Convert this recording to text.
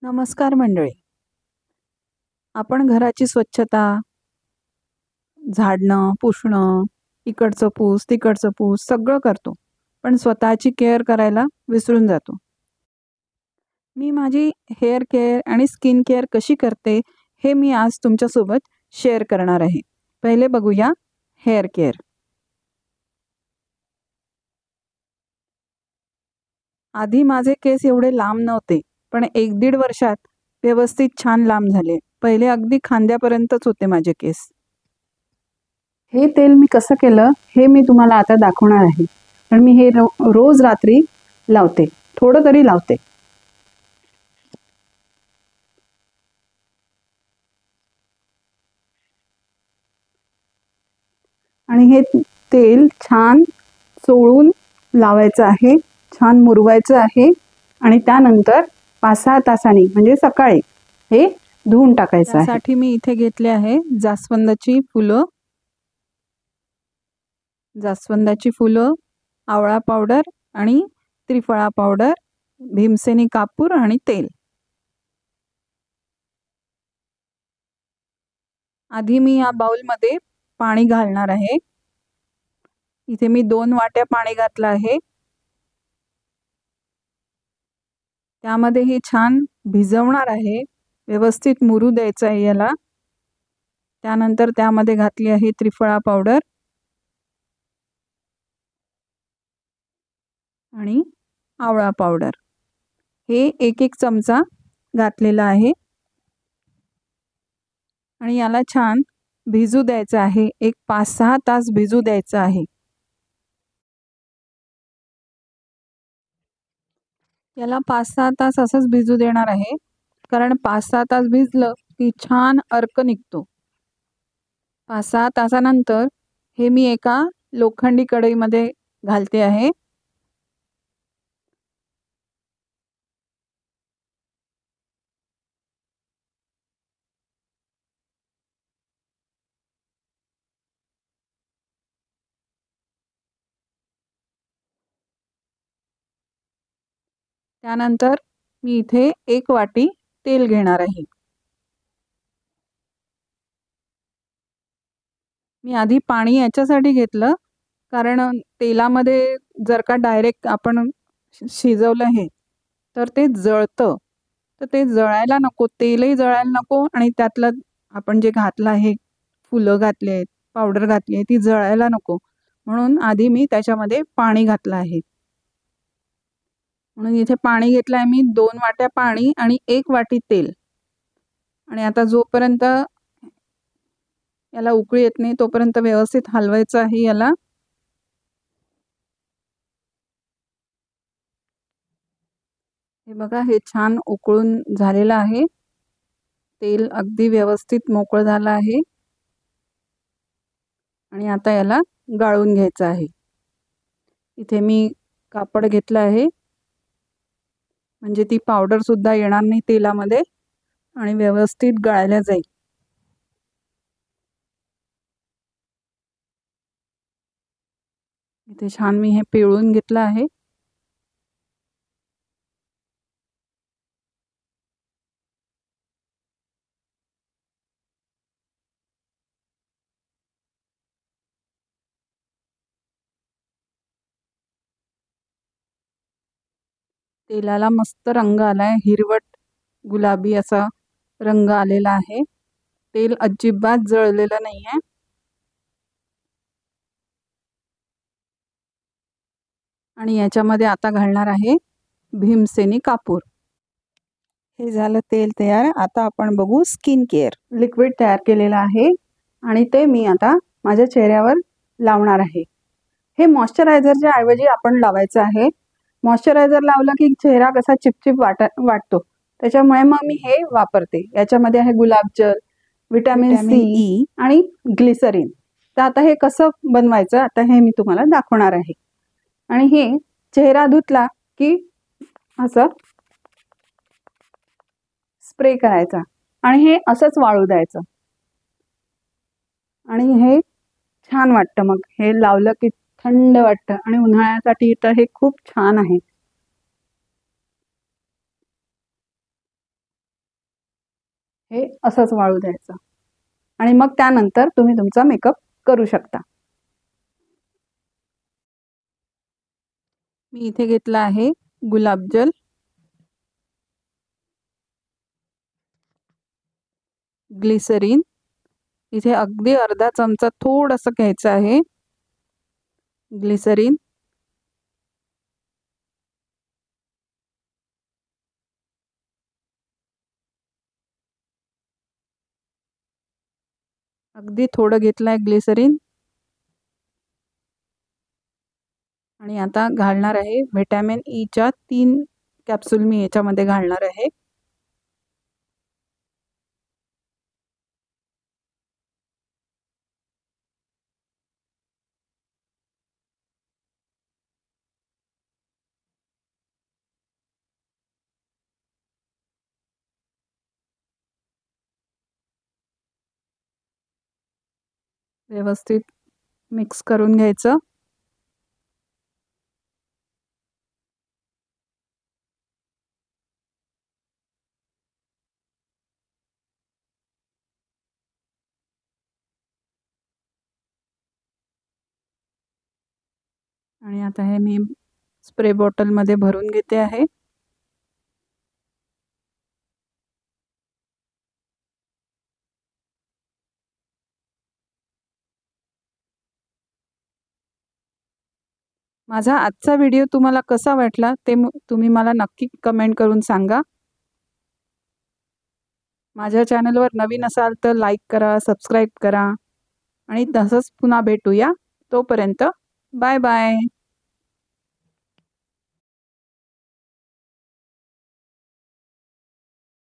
नमस्कार मंडळी. आपण घराची स्वच्छता, झाडणं, पुसणं, इकडचं पूस, तिकडचं पूस सगळं करतो. पण स्वतःची केअर करायला विसरून जातो. मी माझी हेअर केअर आणि स्किन केअर कशी करते हे मी आज तुमच्यासोबत शेअर करणार आहे. पहिले बघूया हेअर केअर. आधी माझे केस एवढे लांब नव्हते, पण 1-1.5 वर्षात व्यवस्थित छान लांब झाले. पहिले अगदी खांद्यापर्यंतच होते माझे केस. हे तेल मी कसं केलं हे मी तुम्हाला आता दाखवणार आहे. पण मी हे रोज रात्री लावते, थोडं तरी लावते. आणि हे तेल छान चोळून लावायचं आहे, छान मुरवायचं आहे आणि त्यानंतर 5-6 तासांनी म्हणजे सकाळी हे धुवून टाकायचं आहे. त्यासाठी मी इथे घेतले आहे जास्वंदाची फुलं, आवळा पावडर आणि त्रिफळा पावडर, भीमसेनी कापूर आणि तेल. आधी मी या बाउलमध्ये पाणी घालणार आहे. इथे मी 2 वाट्या पाणी घातलं आहे. त्यामध्ये हे छान भिजवणार आहे, व्यवस्थित मुरू द्यायचं आहे याला. त्यानंतर त्यामध्ये घातली आहे त्रिफळा पावडर आणि आवळा पावडर. हे 1-1 चमचा घातलेला आहे आणि याला छान भिजू द्यायचं आहे. एक 5-6 तास भिजू द्यायचं आहे. याला 5-6 तास असंच भिजू देणार आहे, कारण 5-6 तास भिजलं की छान अर्क निघतो. 5-6 तासानंतर हे मी एका लोखंडी कढईमध्ये घालते आहे. त्यानंतर मी इथे 1 वाटी तेल घेणार आहे. मी आधी पाणी याच्यासाठी घेतलं, कारण तेलामध्ये जर का डायरेक्ट आपण शिजवलं हे तर ते जळतं. तर ते जळायला नको, तेलही जळायला नको आणि त्यातलं आपण जे घातलं आहे, फुलं घातली आहेत, पावडर घातली आहे, ती जळायला नको. म्हणून आधी मी त्याच्यामध्ये पाणी घातलं आहे. म्हणून इथे पाणी घेतलं आहे मी 2 वाट्या पाणी आणि 1 वाटी तेल. आणि आता जोपर्यंत याला उकळी येत नाही तोपर्यंत व्यवस्थित हलवायचं आहे याला. हे बघा, हे छान उकळून झालेलं आहे. तेल अगदी व्यवस्थित मोकळं झालं आहे आणि आता याला गाळून घ्यायचं आहे. इथे मी कापड घेतलं आहे, म्हणजे ती पावडर सुद्धा येणार नाही तेलामध्ये आणि व्यवस्थित गाळल्या जाईल. इथे छान मी हे पिळून घेतलं आहे. तेलाला मस्त रंग आलाय, हिरवट गुलाबी असा रंग आलेला आहे. तेल अजिबात जळलेलं नाहीये. आणि याच्यामध्ये आता घालणार आहे भीमसेनी कापूर. हे झालं तेल तयार. आता आपण बघू स्किन केअर. लिक्विड तयार केलेलं आहे आणि ते मी आता माझ्या चेहऱ्यावर लावणार आहे. हे मॉइश्चरायझरच्या ऐवजी आपण लावायचं आहे. मॉइश्चरायझर लावलं की चेहरा कसा चिपचिप वाटतो, त्याच्यामुळे मग मी हे वापरते. याच्यामध्ये आहे गुलाबजल, विटॅमिन सी आणि ग्लिसरीन. तर आता हे कसं बनवायचं आता हे मी तुम्हाला दाखवणार आहे. आणि हे चेहरा धुतला की असं स्प्रे करायचा आणि हे असंच वाळू द्यायचं आणि हे छान वाटतं. मग हे लावलं की थंड वाटतं आणि उन्हाळ्यासाठी तर हे खूप छान आहे. हे असंच वाळू द्यायचं आणि मग त्यानंतर तुम्ही तुमचा मेकअप करू शकता. मी इथे घेतला आहे गुलाबजल, ग्लिसरीन, इथे अगदी अर्धा चमचा थोडंसं घ्यायचं आहे ग्लिसरीन, अगदी थोडं घेतलं आहे ग्लिसरीन. आणि आता घालणार आहे व्हिटॅमिन ईच्या 3 कॅप्सूल मी याच्यामध्ये घालणार आहे. व्यवस्थित मिक्स करून घ्यायचं. आणि आता हे मी स्प्रे बॉटलमध्ये भरून घेते आहे. माझा आजचा व्हिडिओ तुम्हाला कसा वाटला ते तुम्ही मला नक्की कमेंट करून सांगा. माझ्या चॅनलवर नवीन असाल तर लाईक करा, सबस्क्राईब करा आणि तसंच पुन्हा भेटूया. तोपर्यंत बाय बाय.